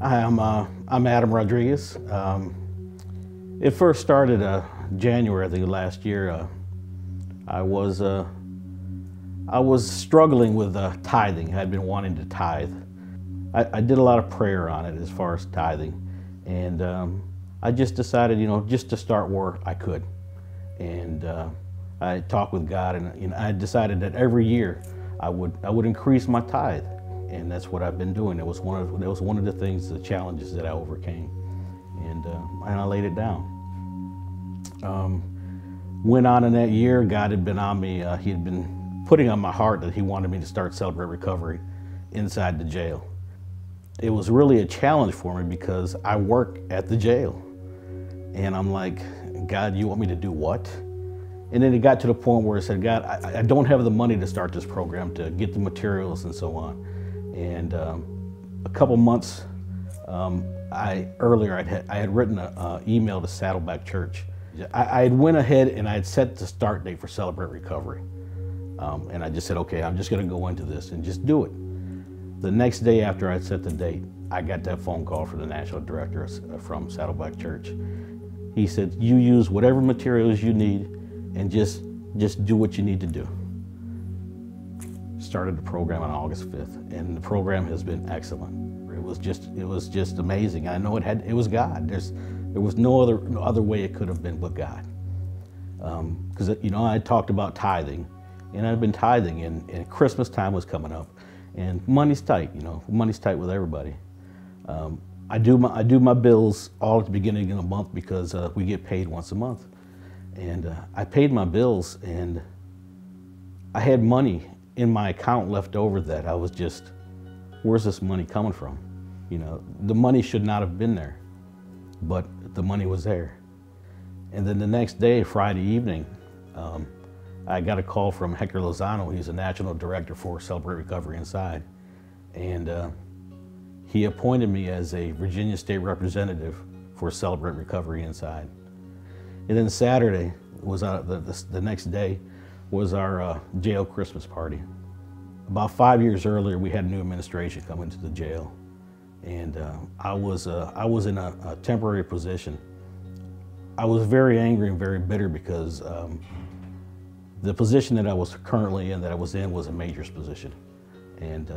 Hi, I'm Adam Rodriguez. It first started January, I think, last year. I was struggling with tithing. I'd been wanting to tithe. I did a lot of prayer on it as far as tithing, and I just decided, just to start where I could. And I talked with God, and I decided that every year I would increase my tithe. And that's what I've been doing. It was one of the things, the challenges that I overcame, and I laid it down. Went on in that year. God had been on me. He had been putting on my heart that He wanted me to start Celebrate Recovery inside the jail. It was really a challenge for me because I work at the jail, and I'm like, God, you want me to do what? And then it got to the point where I said, God, I don't have the money to start this program, to get the materials and so on. And a couple months earlier, I had written an email to Saddleback Church. I had went ahead and I had set the start date for Celebrate Recovery. And I just said, okay, I'm just gonna go into this and just do it. The next day after I set the date, I got that phone call from the national director from Saddleback Church. He said, you use whatever materials you need and just do what you need to do. Started the program on August 5th, and the program has been excellent. It was just amazing. I know it was God. There was no other way it could have been but God. Because I talked about tithing, and I've been tithing, and Christmas time was coming up, and money's tight. Money's tight with everybody. I do my bills all at the beginning of the month because we get paid once a month, and I paid my bills, and I had money in my account left over that I was just, where's this money coming from? The money should not have been there, but the money was there. And then the next day, Friday evening, I got a call from Hector Lozano. He's a national director for Celebrate Recovery Inside. And he appointed me as a Virginia State representative for Celebrate Recovery Inside. And then Saturday was the next day, was our jail Christmas party. About 5 years earlier, we had a new administration come into the jail, and I was in a temporary position. I was very angry and very bitter because the position that I was currently in, was a major's position, and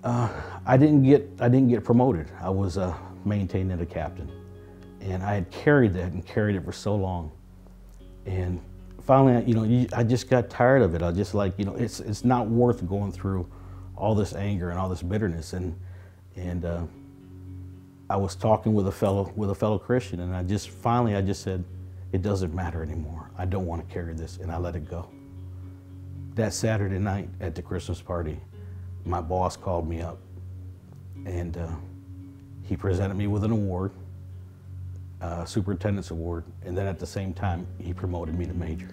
I didn't get promoted. I was maintained a captain, and I had carried it for so long. And finally, I just got tired of it. I just like, it's not worth going through all this anger and all this bitterness. And I was talking with a fellow Christian, and I just said, it doesn't matter anymore. I don't want to carry this, and I let it go. That Saturday night at the Christmas party, my boss called me up, and he presented me with an award. Superintendent's award, and then at the same time he promoted me to major.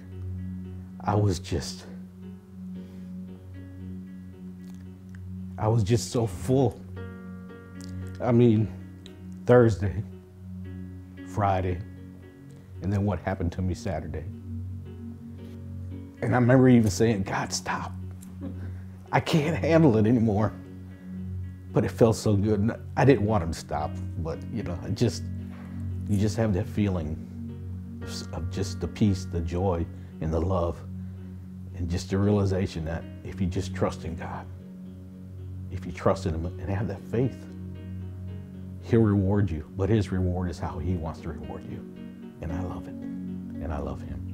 I was just so full. I mean, Thursday, Friday, and then what happened to me Saturday. And I remember even saying, God, stop. I can't handle it anymore. But it felt so good. I didn't want him to stop, but you just have that feeling of just the peace, the joy, and the love, and just the realization that if you just trust in God, if you trust in Him and have that faith, He'll reward you, but His reward is how He wants to reward you. And I love it, and I love Him.